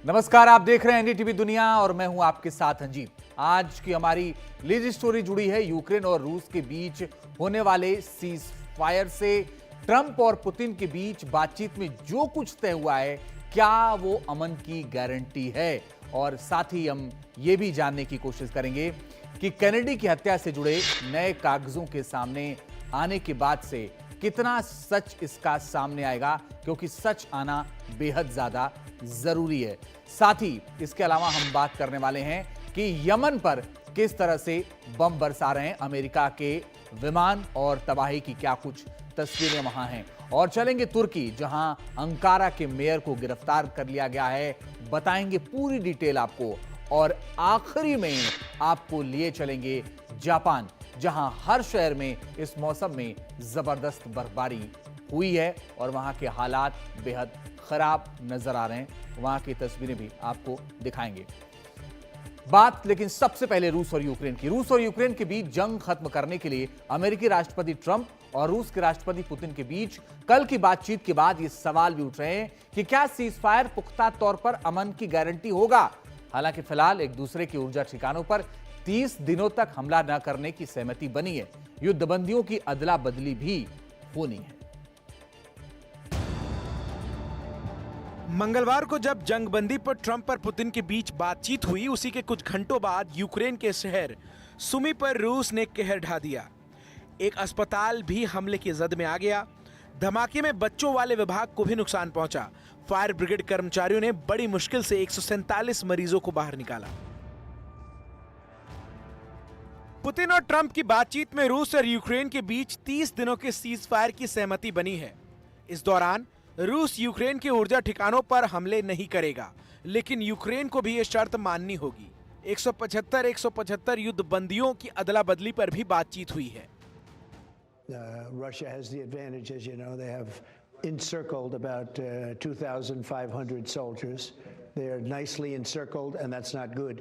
नमस्कार, आप देख रहे हैं एनडीटीवी दुनिया और मैं हूं आपके साथ अंजीत। आज की हमारी लीड स्टोरी जुड़ी है यूक्रेन और रूस के बीच होने वाले सीज फायर से। ट्रंप और पुतिन के बीच बातचीत में जो कुछ तय हुआ है, क्या वो अमन की गारंटी है? और साथ ही हम ये भी जानने की कोशिश करेंगे कि कैनेडी की हत्या से जुड़े नए कागजों के सामने आने के बाद से कितना सच इसका सामने आएगा, क्योंकि सच आना बेहद ज्यादा जरूरी है। साथ ही इसके अलावा हम बात करने वाले हैं कि यमन पर किस तरह से बम बरसा रहे हैं अमेरिका के विमान और तबाही की क्या कुछ तस्वीरें वहां हैं। और चलेंगे तुर्की, जहां अंकारा के मेयर को गिरफ्तार कर लिया गया है। बताएंगे पूरी डिटेल आपको। और आखिरी में आपको लिए चलेंगे जापान, जहां हर शहर में इस मौसम में जबरदस्त बर्फबारी हुई है और वहां के हालात बेहद खराब नजर आ रहे हैं। वहां की तस्वीरें भी आपको दिखाएंगे। बात लेकिन सबसे पहले रूस और यूक्रेन की। रूस और यूक्रेन के बीच जंग खत्म करने के लिए अमेरिकी राष्ट्रपति ट्रंप और रूस के राष्ट्रपति पुतिन के बीच कल की बातचीत के बाद ये सवाल भी उठ रहे हैं कि क्या सीजफायर पुख्ता तौर पर अमन की गारंटी होगा। हालांकि फिलहाल एक दूसरे की ऊर्जा ठिकानों पर 30 दिनों तक हमला न करने की सहमति बनी है। युद्धबंदियों की अदला बदली भी होनी है। मंगलवार को जब जंगबंदी पर ट्रंप और पुतिन के बीच बातचीत हुई, उसी के कुछ घंटों बाद यूक्रेन के शहर सुमी पर रूस ने कहर ढा दिया। एक अस्पताल भी हमले की जद में आ गया। धमाके में बच्चों वाले विभाग को भी नुकसान पहुंचा। फायर ब्रिगेड कर्मचारियों ने बड़ी मुश्किल से 147 मरीजों को बाहर निकाला। पुतिन और ट्रंप की बातचीत में रूस और यूक्रेन के बीच 30 दिनों के सीज फायर की सहमति बनी है। इस दौरान रूस यूक्रेन के ऊर्जा ठिकानों पर हमले नहीं करेगा, लेकिन यूक्रेन को भी ये शर्त माननी होगी। 175 युद्ध बंदियों की अदला बदली पर भी बातचीत हुई है। Russia has the advantage, as you know. They have encircled about 2,500 soldiers. They are nicely encircled, and that's not good.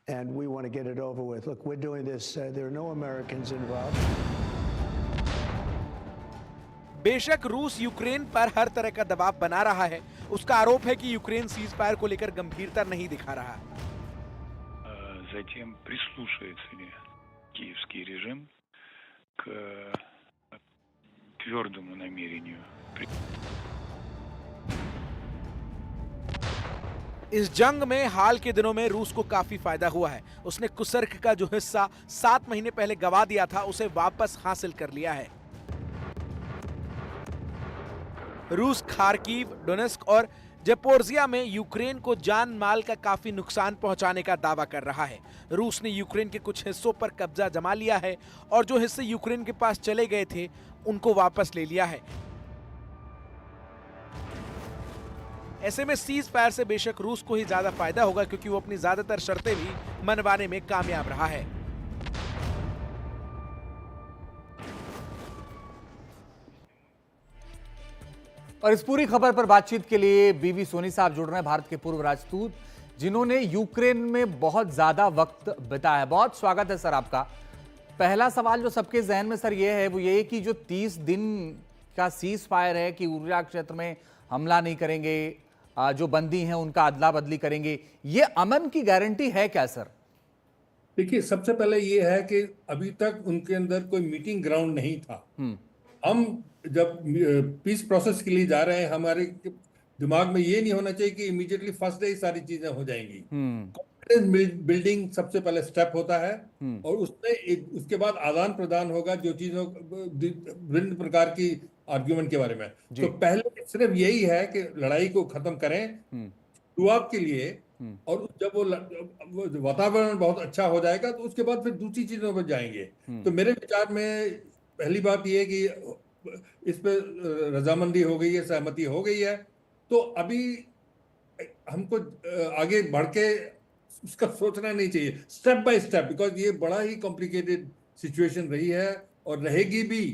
And we want to get it over with. Look, we're doing this. There are no Americans involved. बेशक रूस Ukraine पर हर तरह का दबाव बना रहा है। उसका आरोप है कि यूक्रेन सीज फायर को लेकर गंभीरता नहीं दिखा रहा। Затем прислушается ли киевский режим к твердому намерению. इस जंग में हाल के दिनों में रूस को काफी फायदा हुआ है। उसने कुर्स्क का जो हिस्सा 7 महीने पहले गवा दिया था, उसे वापस हासिल कर लिया है। रूस खार्किव, डोनेस्क और जेपोर्जिया में यूक्रेन को जान माल का काफी नुकसान पहुंचाने का दावा कर रहा है। रूस ने यूक्रेन के कुछ हिस्सों पर कब्जा जमा लिया है और जो हिस्से यूक्रेन के पास चले गए थे उनको वापस ले लिया है। ऐसे में सीज फायर से बेशक रूस को ही ज्यादा फायदा होगा, क्योंकि वो अपनी ज्यादातर शर्तें भी मनवाने में कामयाब रहा है। और इस पूरी खबर पर बातचीत के लिए बीवी सोनी साहब जुड़ रहे हैं, भारत के पूर्व राजदूत, जिन्होंने यूक्रेन में बहुत ज्यादा वक्त बिताया। बहुत स्वागत है सर आपका। पहला सवाल जो सबके जहन में सर ये है, वो ये कि जो 30 दिन का सीज फायर है कि ऊर्जा क्षेत्र में हमला नहीं करेंगे, जो बंदी हैं उनका अदला बदली करेंगे, ये अमन की गारंटी है क्या सर? देखिए, सबसे पहले ये है कि अभी तक उनके अंदर कोई मीटिंग ग्राउंड नहीं था। हम जब पीस प्रोसेस के लिए जा रहे हैं, हमारे दिमाग में ये नहीं होना चाहिए कि इमीडिएटली फर्स्ट डे सारी चीजें हो जाएंगी। कॉन्फिडेंस बिल्डिंग सबसे पहले स्टेप होता है और उसमें उसके बाद आदान प्रदान होगा जो चीजों विभिन्न प्रकार की आर्ग्यूमेंट के बारे में। तो पहले सिर्फ यही है कि लड़ाई को खत्म करें शुरुआत के लिए, और जब वो वातावरण बहुत अच्छा हो जाएगा तो उसके बाद फिर दूसरी चीजों पर जाएंगे। तो मेरे विचार में पहली बात यह है कि इस पे रजामंदी हो गई है, सहमति हो गई है। तो अभी हमको आगे बढ़ के उसका सोचना नहीं चाहिए, स्टेप बाय स्टेप, बिकॉज ये बड़ा ही कॉम्प्लिकेटेड सिचुएशन रही है और रहेगी भी।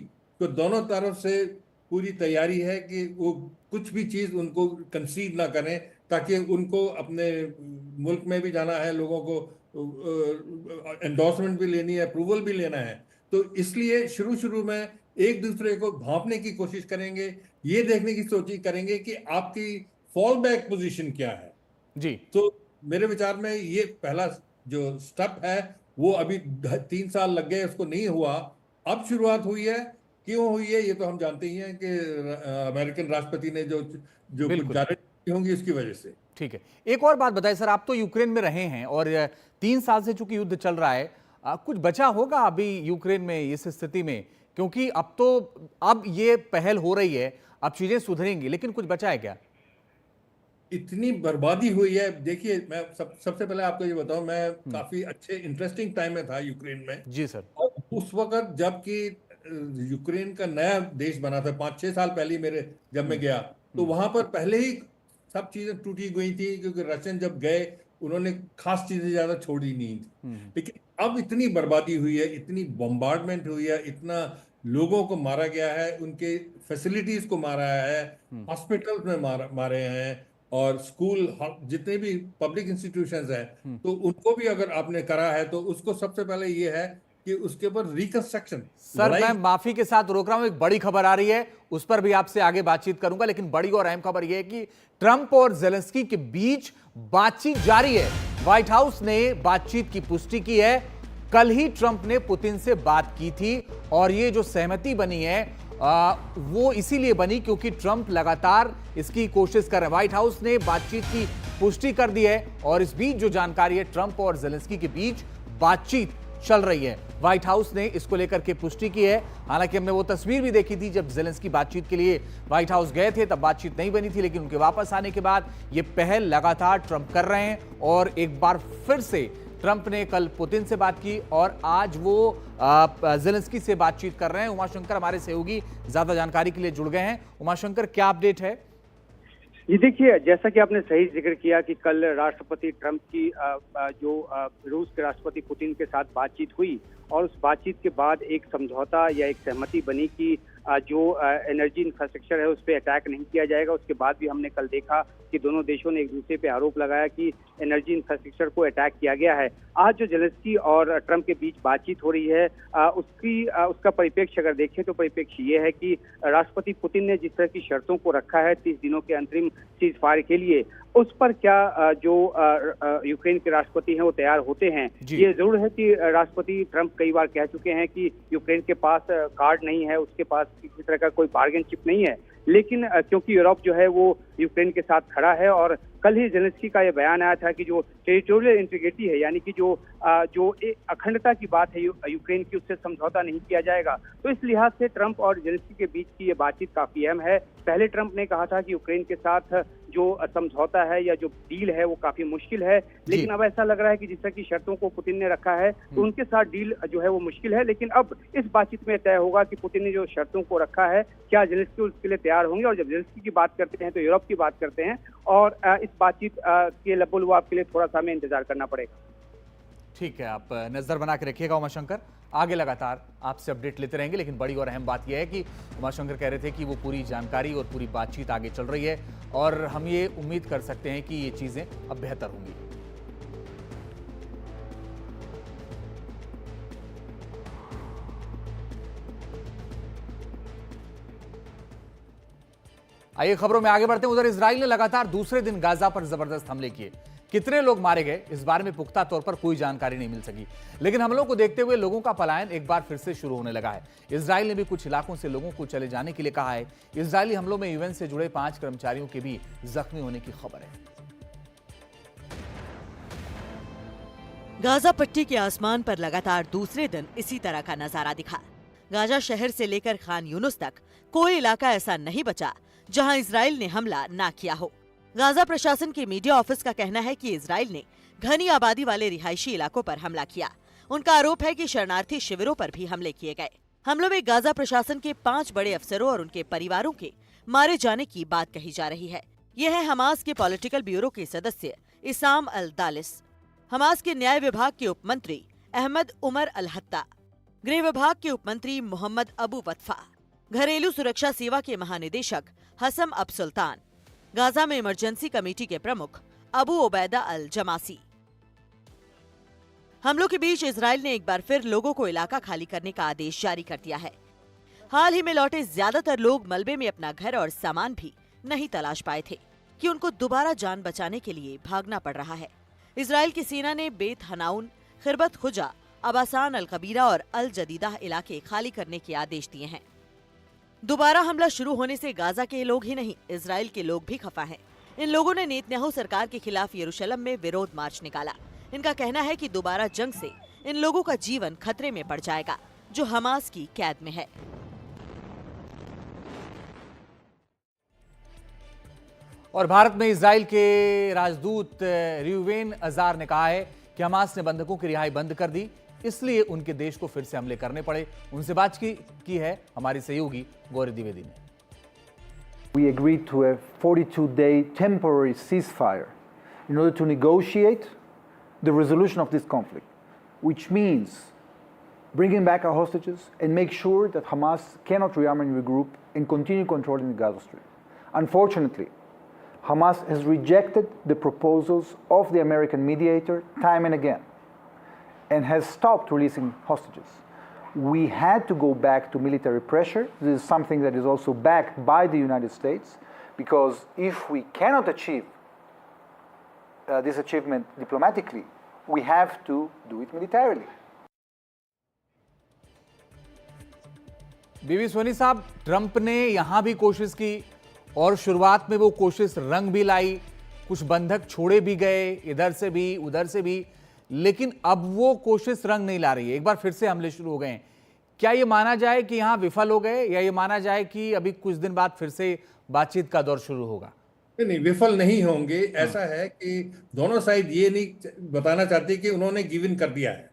तो दोनों तरफ से पूरी तैयारी है कि वो कुछ भी चीज उनको कंसीड ना करें, ताकि उनको अपने मुल्क में भी जाना है, लोगों को एंडोर्समेंट भी लेनी है, अप्रूवल भी लेना है। तो इसलिए शुरू में एक दूसरे को भांपने की कोशिश करेंगे, ये देखने की सोची करेंगे कि आपकी फॉल बैक पोजीशन क्या है। जी। तो मेरे विचार में ये पहला जो स्टेप है वो अभी 3 साल लग गए, उसको नहीं हुआ, अब शुरुआत हुई है। क्यों हुई है ये तो हम जानते ही हैं कि अमेरिकन राष्ट्रपति ने जो जो कुछ बिल्कुल। गारंटी होंगी उसकी वजह से। ठीक है, एक और बात बताइए सर, आप तो यूक्रेन में रहे हैं और 3 साल से चूंकि युद्ध चल रहा है, कुछ बचा होगा अभी यूक्रेन में इस स्थिति में? क्योंकि अब ये पहल हो रही है, अब चीजें सुधरेंगी, लेकिन कुछ बचा है क्या? इतनी बर्बादी हुई है। देखिए, मैं सबसे पहले आपको ये बताऊं, मैं काफी अच्छे इंटरेस्टिंग टाइम में था यूक्रेन में। जी सर। और उस वक्त जबकि यूक्रेन का नया देश बना था, 5-6 साल पहले जब मैं गया, तो वहां पर पहले ही सब चीजें टूटी गई थी, क्योंकि रशियन जब गए उन्होंने खास चीजें ज्यादा छोड़ी नहीं थी। लेकिन अब इतनी बर्बादी हुई है, इतनी बॉम्बार्डमेंट हुई है, इतना लोगों को मारा गया है, उनके फैसिलिटीज को मारा है, हॉस्पिटल्स में मारे हैं, और स्कूल, जितने भी पब्लिक इंस्टीट्यूशंस हैं, तो उनको भी अगर आपने करा है तो उसको सबसे पहले ये है कि उसके ऊपर रिकंस्ट्रक्शन। सर मैं माफी के साथ रोक रहा हूं, एक बड़ी खबर आ रही है, उस पर भी आपसे आगे बातचीत करूंगा, लेकिन बड़ी और अहम खबर यह है कि ट्रंप और जेलेंस्की के बीच बातचीत जारी है। व्हाइट हाउस ने बातचीत की पुष्टि की है। कल ही ट्रंप ने पुतिन से बात की थी और ये जो सहमति बनी है वो इसीलिए बनी क्योंकि ट्रंप लगातार इसकी कोशिश कर रहे हैं। व्हाइट हाउस ने बातचीत की पुष्टि कर दी है और इस बीच जो जानकारी है, ट्रंप और जेलेंस्की के बीच बातचीत चल रही है। व्हाइट हाउस ने इसको लेकर के पुष्टि की है। हालांकि हमने वो तस्वीर भी देखी थी जब जेलेंस्की बातचीत के लिए व्हाइट हाउस गए थे, तब बातचीत नहीं बनी थी, लेकिन उनके वापस आने के बाद ये पहल लगातार ट्रंप कर रहे हैं और एक बार फिर से ट्रंप ने कल पुतिन से बात की और आज वो जेलेंस्की से बातचीत कर रहे हैं। उमाशंकर हमारे सहयोगी ज्यादा जानकारी के लिए जुड़ गए हैं। उमाशंकर, क्या अपडेट है? ये देखिए, जैसा कि आपने सही जिक्र किया कि कल राष्ट्रपति ट्रंप की रूस के राष्ट्रपति पुतिन के साथ बातचीत हुई और उस बातचीत के बाद एक समझौता या एक सहमति बनी कि जो एनर्जी इंफ्रास्ट्रक्चर है उस पर अटैक नहीं किया जाएगा। उसके बाद भी हमने कल देखा कि दोनों देशों ने एक दूसरे पे आरोप लगाया कि एनर्जी इंफ्रास्ट्रक्चर को अटैक किया गया है। आज जो जेलेंस्की और ट्रंप के बीच बातचीत हो रही है उसका परिप्रेक्ष्य अगर देखें तो परिप्रेक्ष्य ये है कि राष्ट्रपति पुतिन ने जिस तरह की शर्तों को रखा है 30 दिनों के अंतरिम सीज फायर के लिए, उस पर क्या जो यूक्रेन के राष्ट्रपति हैं वो तैयार होते हैं। ये जरूर है कि राष्ट्रपति ट्रंप कई बार कह चुके हैं कि यूक्रेन के पास कार्ड नहीं है, उसके पास किसी तरह का कोई बार्गेन चिप नहीं है, लेकिन क्योंकि यूरोप जो है वो यूक्रेन के साथ खड़ा है और कल ही जेलेंस्की का यह बयान आया था कि जो टेरिटोरियल इंटीग्रिटी है, यानी कि जो अखंडता की बात है यूक्रेन की, उससे समझौता नहीं किया जाएगा। तो इस लिहाज से ट्रंप और जेलेंस्की के बीच की ये बातचीत काफी अहम है। पहले ट्रंप ने कहा था कि यूक्रेन के साथ जो समझौता है या जो डील है वो काफी मुश्किल है, लेकिन अब ऐसा लग रहा है कि जिस तरह की शर्तों को पुतिन ने रखा है तो उनके साथ डील जो है वो मुश्किल है। लेकिन अब इस बातचीत में तय होगा कि पुतिन ने जो शर्तों को रखा है क्या जेलेंस्की उसके लिए तैयार होंगे। और जब जेलेंस्की की बात करते हैं तो यूरोप की बात करते हैं और इस बातचीत के लबोलुआब के लिए थोड़ा सा हमें इंतजार करना पड़ेगा। ठीक है, आप नजर बना के रखिएगा उमाशंकर, आगे लगातार आपसे अपडेट लेते रहेंगे। लेकिन बड़ी और अहम बात यह है कि उमाशंकर कह रहे थे कि वो पूरी जानकारी और पूरी बातचीत आगे चल रही है और हम ये उम्मीद कर सकते हैं कि ये चीजें अब बेहतर होंगी। आइए खबरों में आगे बढ़ते हैं। उधर इजराइल ने लगातार दूसरे दिन गाजा पर जबरदस्त हमले किए। कितने लोग मारे गए इस बारे में पुख्ता तौर पर कोई जानकारी नहीं मिल सकी, लेकिन हमलों को देखते हुए लोगों का पलायन एक बार फिर से शुरू होने लगा है। इजराइल ने भी कुछ इलाकों से लोगों को चले जाने के लिए कहा है। इजरायली हमलों में यूएन से जुड़े 5 कर्मचारियों के भी जख्मी होने की खबर है। गाजा पट्टी के आसमान पर लगातार दूसरे दिन इसी तरह का नजारा दिखा। गाजा शहर से लेकर खान यूनुस तक कोई इलाका ऐसा नहीं बचा जहां इजराइल ने हमला ना किया हो। गाजा प्रशासन के मीडिया ऑफिस का कहना है कि इजराइल ने घनी आबादी वाले रिहायशी इलाकों पर हमला किया। उनका आरोप है कि शरणार्थी शिविरों पर भी हमले किए गए। हमलों में गाजा प्रशासन के 5 बड़े अफसरों और उनके परिवारों के मारे जाने की बात कही जा रही है। यह है हमास के पॉलिटिकल ब्यूरो के सदस्य इसाम अल दालिस, हमास के न्याय विभाग के उपमंत्री अहमद उमर अल हत्ता, गृह विभाग के उपमंत्री मोहम्मद अबू वतफा, घरेलू सुरक्षा सेवा के महानिदेशक हसम अब सुल्तान, गाजा में इमरजेंसी कमेटी के प्रमुख अबू ओबैदा अल जमासी। हमलों के बीच इजराइल ने एक बार फिर लोगों को इलाका खाली करने का आदेश जारी कर दिया है। हाल ही में लौटे ज्यादातर लोग मलबे में अपना घर और सामान भी नहीं तलाश पाए थे। कि उनको दोबारा जान बचाने के लिए भागना पड़ रहा है। इजराइल की सेना ने बेत हनाउन, खिरबत खुजा, अबासान अल कबीरा और अल जदीदा इलाके खाली करने के आदेश दिए हैं। दोबारा हमला शुरू होने से गाजा के लोग ही नहीं, इजराइल के लोग भी खफा हैं। इन लोगों ने नेतन्याहू सरकार के खिलाफ यरूशलेम में विरोध मार्च निकाला। इनका कहना है कि दोबारा जंग से इन लोगों का जीवन खतरे में पड़ जाएगा, जो हमास की कैद में है। और भारत में इजराइल के राजदूत र्यूवेन अजार ने कहा है कि हमास ने बंधकों की रिहाई बंद कर दी, इसलिए उनके देश को फिर से हमले करने पड़े। उनसे बातचीत की है हमारी सहयोगी गौरी द्विवेदी ने। We agreed to a 42-day temporary ceasefire in order to negotiate the resolution of this conflict, which means bringing back our hostages and make sure that Hamas cannot rearm and regroup and continue controlling the Gaza Strip. Unfortunately, Hamas has rejected the proposals of the American mediator time and again and has stopped releasing hostages. We had to go back to military pressure. This is something that is also backed by the United States, because if we cannot achieve this achievement diplomatically, we have to do it militarily. बीबी सोनी साहब, Trump ने यहां भी कोशिश की और शुरुआत में वो कोशिश रंग भी लाई, कुछ बंधक छोड़े भी गए, इधर से भी उधर से भी, लेकिन अब वो कोशिश रंग नहीं ला रही है। एक बार फिर से हमले शुरू हो गए हैं। क्या ये माना जाए कि यहां विफल हो गए, या ये माना जाए कि अभी कुछ दिन बाद फिर से बातचीत का दौर शुरू होगा? नहीं, विफल नहीं होंगे। ऐसा है कि दोनों साइड ये नहीं बताना चाहती कि उन्होंने गिव इन कर दिया है,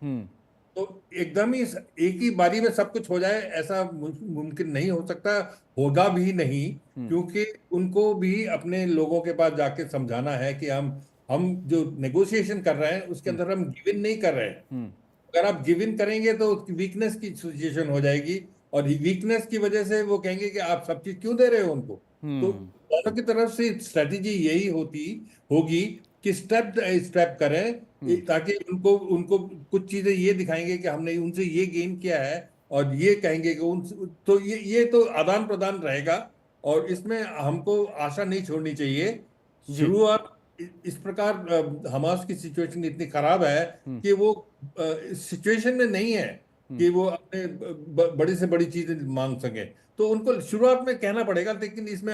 तो एकदम ही एक ही बारी में सब कुछ हो जाए ऐसा मुमकिन नहीं हो सकता, होगा भी नहीं, क्योंकि उनको भी अपने लोगों के पास जाके समझाना है कि हम जो नेगोशिएशन कर रहे हैं उसके अंदर हम गिव इन नहीं कर रहे हैं। अगर आप गिव इन करेंगे तो वीकनेस की सिचुएशन हो जाएगी, और वीकनेस की वजह से वो कहेंगे कि आप सब चीज क्यों दे रहे हो उनको। तो दोनों की तरफ से स्ट्रेटेजी यही होगी कि स्टेप करें, ताकि उनको कुछ चीजें ये दिखाएंगे कि हमने उनसे ये गेन किया है, और ये कहेंगे कि तो ये तो आदान प्रदान रहेगा, और इसमें हमको आशा नहीं छोड़नी चाहिए। शुरुआत इस प्रकार हमास की सिचुएशन इतनी खराब है कि वो सिचुएशन में नहीं है कि वो अपने बड़ी से बड़ी चीजें मांग सके, तो उनको शुरुआत में कहना पड़ेगा, लेकिन इसमें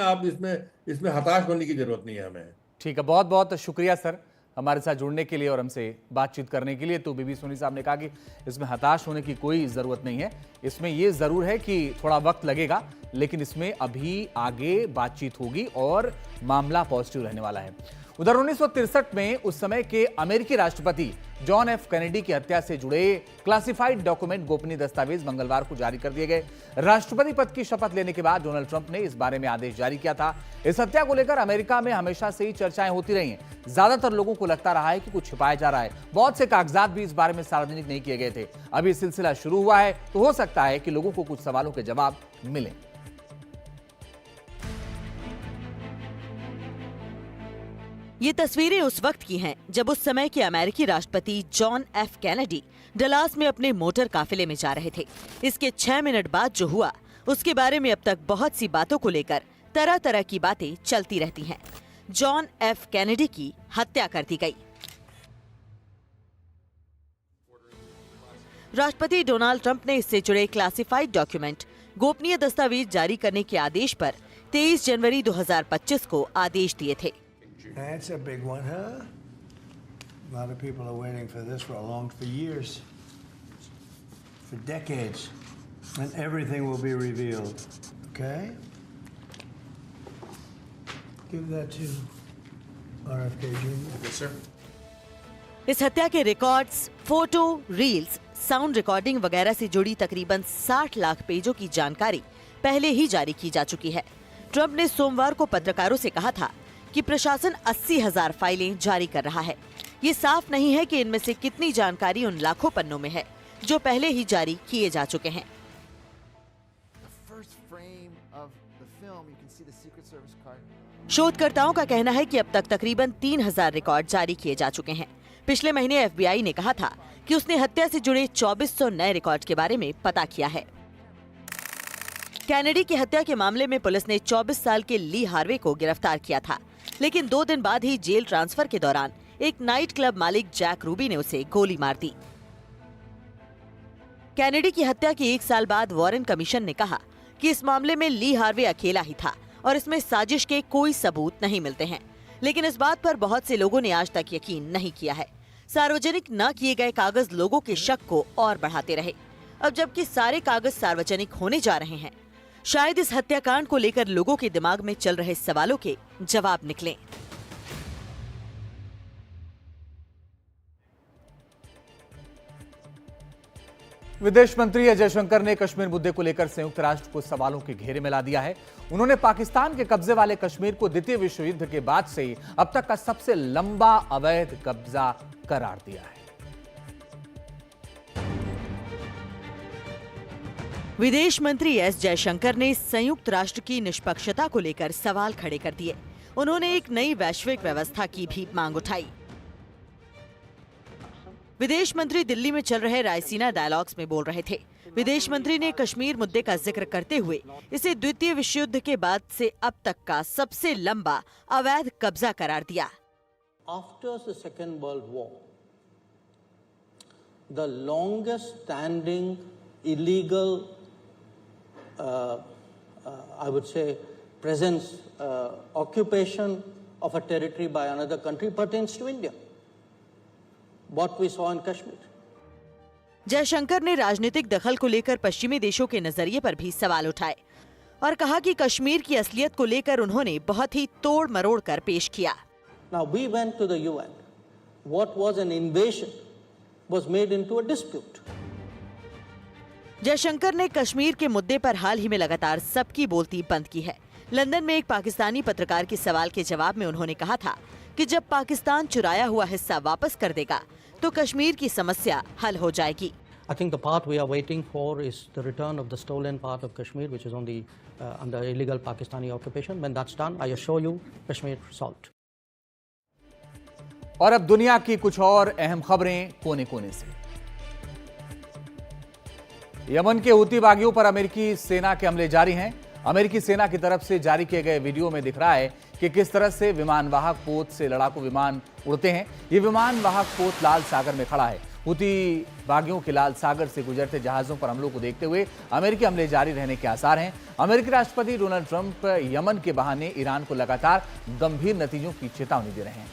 हताश होने की जरूरत नहीं है हमें। ठीक है, बहुत बहुत शुक्रिया सर हमारे साथ जुड़ने के लिए और हमसे बातचीत करने के लिए। तो बीबी सोनी साहब ने कहा कि इसमें हताश होने की कोई ज़रूरत नहीं है, इसमें ये ज़रूर है कि थोड़ा वक्त लगेगा, लेकिन इसमें अभी आगे बातचीत होगी और मामला पॉजिटिव रहने वाला है। उधर 1963 में उस समय के अमेरिकी राष्ट्रपति जॉन एफ कैनेडी की हत्या से जुड़े क्लासिफाइड डॉक्यूमेंट, गोपनीय दस्तावेज मंगलवार को जारी कर दिए गए। राष्ट्रपति पद की शपथ लेने के बाद डोनाल्ड ट्रंप ने इस बारे में आदेश जारी किया था। इस हत्या को लेकर अमेरिका में हमेशा से ही चर्चाएं होती रही हैं। ज्यादातर लोगों को लगता रहा है कि कुछ छिपाया जा रहा है। बहुत से कागजात भी इस बारे में सार्वजनिक नहीं किए गए थे। अभी सिलसिला शुरू हुआ है, तो हो सकता है कि लोगों को कुछ सवालों के जवाब मिले। ये तस्वीरें उस वक्त की हैं जब उस समय के अमेरिकी राष्ट्रपति जॉन एफ कैनेडी डलास में अपने मोटर काफिले में जा रहे थे। इसके 6 मिनट बाद जो हुआ उसके बारे में अब तक बहुत सी बातों को लेकर तरह तरह की बातें चलती रहती हैं। जॉन एफ कैनेडी की हत्या कर दी गई। राष्ट्रपति डोनाल्ड ट्रंप ने इससे जुड़े क्लासिफाइड डॉक्यूमेंट, गोपनीय दस्तावेज जारी करने के आदेश पर 23 जनवरी 2025 को आदेश दिए थे। That's a big one, huh? A lot of people are waiting for this for years, for decades, and everything will be revealed. Okay? Give that to RFK Jr. Yes, sir. इस हत्या के records, photo, reels, sound recording वगैरह से जुड़ी तकरीबन 60 लाख पेजों की जानकारी पहले ही जारी की जा चुकी है। ट्रंप ने सोमवार को पत्रकारों से कहा था कि प्रशासन 80,000 फाइलें जारी कर रहा है। ये साफ नहीं है कि इनमें से कितनी जानकारी उन लाखों पन्नों में है जो पहले ही जारी किए जा चुके हैं। शोधकर्ताओं का कहना है कि अब तक तकरीबन 3,000 रिकॉर्ड जारी किए जा चुके हैं। पिछले महीने FBI ने कहा था कि उसने हत्या से जुड़े 2400 नए रिकॉर्ड के बारे में पता किया है। कैनेडी की हत्या के मामले में पुलिस ने 24 साल के ली हार्वे को गिरफ्तार किया था। लेकिन 2 दिन बाद ही जेल ट्रांसफर के दौरान एक नाइट क्लब मालिक जैक रूबी ने उसे गोली मार दी। कैनेडी की हत्या के 1 साल बाद वारेन कमीशन ने कहा कि इस मामले में ली हार्वे अकेला ही था और इसमें साजिश के कोई सबूत नहीं मिलते हैं। लेकिन इस बात पर बहुत से लोगों ने आज तक यकीन नहीं किया है। सार्वजनिक न किए गए कागज लोगों के शक को और बढ़ाते रहे। अब जबकि सारे कागज सार्वजनिक होने जा रहे हैं, शायद इस हत्याकांड को लेकर लोगों के दिमाग में चल रहे सवालों के जवाब निकलें। विदेश मंत्री एस जयशंकर ने कश्मीर मुद्दे को लेकर संयुक्त राष्ट्र को सवालों के घेरे में ला दिया है। उन्होंने पाकिस्तान के कब्जे वाले कश्मीर को द्वितीय विश्व युद्ध के बाद से अब तक का सबसे लंबा अवैध कब्जा करार दिया है। विदेश मंत्री एस जयशंकर ने संयुक्त राष्ट्र की निष्पक्षता को लेकर सवाल खड़े कर दिए। उन्होंने एक नई वैश्विक व्यवस्था की भी मांग उठाई। विदेश मंत्री दिल्ली में चल रहे रायसीना डायलॉग्स में बोल रहे थे। विदेश मंत्री ने कश्मीर मुद्दे का जिक्र करते हुए इसे द्वितीय विश्व युद्ध के बाद से अब तक का सबसे लंबा अवैध कब्जा करार दिया। After the Second World War, the longest standing illegal, I would say, presence, occupation of a territory by another country pertains to India. What we saw in Kashmir. Jaishankar ने राजनीतिक दखल को लेकर पश्चिमी देशों के नजरिए पर भी सवाल उठाए और कहा कि कश्मीर की असलियत को लेकर उन्होंने बहुत ही तोड़ मरोड़ कर पेश किया। Now we went to the UN. What was an invasion was made into a dispute. Jaishankar ने कश्मीर के मुद्दे पर हाल ही में लगातार सबकी बोलती बंद की है। लंदन में एक पाकिस्तानी पत्रकार के सवाल के जवाब में उन्होंने कहा था कि जब पाकिस्तान चुराया हुआ हिस्सा वापस कर देगा तो कश्मीर की समस्या हल हो जाएगी। I think the part we are waiting for is the return of the stolen part of Kashmir, which is on the under illegal Pakistani occupation. When that's done, I assure you, Kashmir solved. और अब दुनिया की कुछ और अहम खबरें कोने कोने से। यमन के हूती बागियों पर अमेरिकी सेना के हमले जारी हैं। अमेरिकी सेना की तरफ से जारी किए गए वीडियो में दिख रहा है कि किस तरह से विमान वाहक पोत से लड़ाकू विमान उड़ते हैं। ये विमान वाहक पोत लाल सागर में खड़ा है। हूती बागियों के लाल सागर से गुजरते जहाजों पर हमलों को देखते हुए अमेरिकी हमले जारी रहने के आसार हैं। अमेरिकी राष्ट्रपति डोनाल्ड ट्रंप यमन के बहाने ईरान को लगातार गंभीर नतीजों की चेतावनी दे रहे हैं।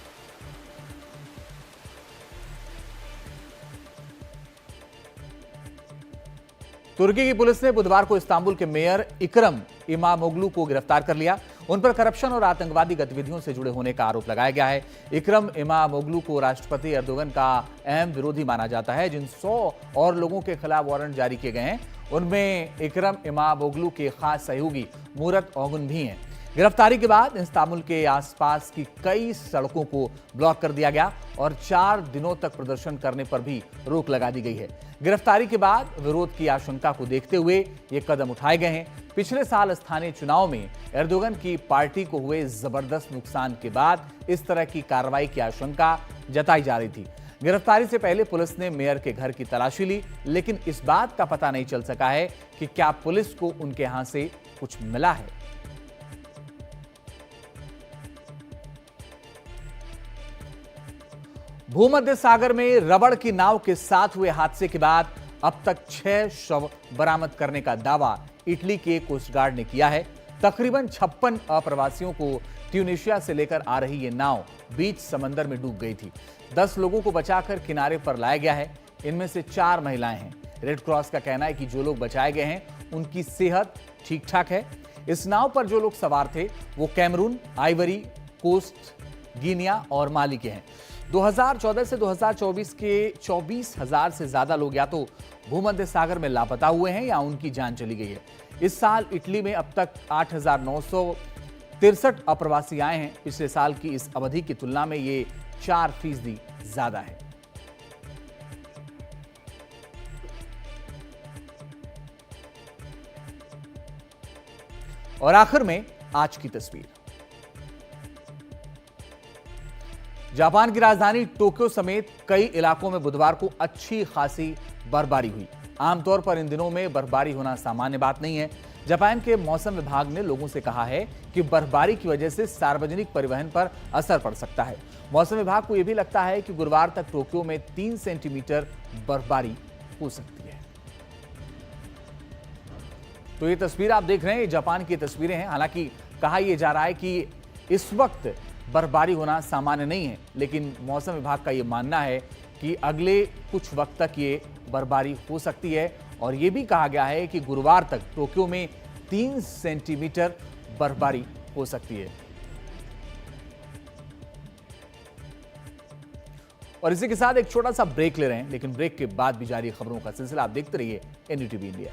तुर्की की पुलिस ने बुधवार को इस्तांबुल के मेयर इकरम इमामोग्लू को गिरफ्तार कर लिया। उन पर करप्शन और आतंकवादी गतिविधियों से जुड़े होने का आरोप लगाया गया है। इकरम इमामोग्लू को राष्ट्रपति एर्दोगन का अहम विरोधी माना जाता है। जिन 100 और लोगों के खिलाफ वारंट जारी किए गए हैं उनमें इकरम इमामोग्लू के खास सहयोगी मुरत ओगुन भी हैं। गिरफ्तारी के बाद इस्तांबुल के आसपास की कई सड़कों को ब्लॉक कर दिया गया और 4 दिनों तक प्रदर्शन करने पर भी रोक लगा दी गई है। गिरफ्तारी के बाद विरोध की आशंका को देखते हुए ये कदम उठाए गए हैं। पिछले साल स्थानीय चुनाव में एर्दोगन की पार्टी को हुए जबरदस्त नुकसान के बाद इस तरह की कार्रवाई की आशंका जताई जा रही थी। गिरफ्तारी से पहले पुलिस ने मेयर के घर की तलाशी ली, लेकिन इस बात का पता नहीं चल सका है कि क्या पुलिस को उनके यहां से कुछ मिला है। भूमध्य सागर में रबड़ की नाव के साथ हुए हादसे के बाद अब तक 6 शव बरामद करने का दावा इटली के कोस्ट गार्ड ने किया है। तकरीबन 56 अप्रवासियों को ट्यूनीशिया से लेकर आ रही ये नाव बीच समंदर में डूब गई थी। 10 लोगों को बचाकर किनारे पर लाया गया है। इनमें से 4 महिलाएं हैं। रेड क्रॉस का कहना है कि जो लोग बचाए गए हैं उनकी सेहत ठीक ठाक है। इस नाव पर जो लोग सवार थे वो कैमरून, आइवरी कोस्ट, गिनिया और माली के हैं। 2014 से 2024 के 24,000 से ज्यादा लोग या तो भूमध्य सागर में लापता हुए हैं या उनकी जान चली गई है। इस साल इटली में अब तक 8,963 अप्रवासी आए हैं। पिछले साल की इस अवधि की तुलना में ये 4% ज्यादा है। और आखिर में आज की तस्वीर। जापान की राजधानी टोक्यो समेत कई इलाकों में बुधवार को अच्छी खासी बर्फबारी हुई। आमतौर पर इन दिनों में बर्फबारी होना सामान्य बात नहीं है, जापान के मौसम विभाग ने लोगों से कहा है कि बर्फबारी की वजह से सार्वजनिक परिवहन पर असर पड़ सकता है। मौसम विभाग को यह भी लगता है कि गुरुवार तक टोक्यो में 3 सेंटीमीटर बर्फबारी हो सकती है। तो ये तस्वीर आप देख रहे हैं, ये जापान की तस्वीरें हैं। हालांकि कहा यह जा रहा है कि इस वक्त बर्फबारी होना सामान्य नहीं है, लेकिन मौसम विभाग का यह मानना है कि अगले कुछ वक्त तक ये बर्फबारी हो सकती है। और यह भी कहा गया है कि गुरुवार तक टोक्यो में 3 सेंटीमीटर बर्फबारी हो सकती है। और इसी के साथ एक छोटा सा ब्रेक ले रहे हैं, लेकिन ब्रेक के बाद भी जारी खबरों का सिलसिला आप देखते रहिए NDTV इंडिया।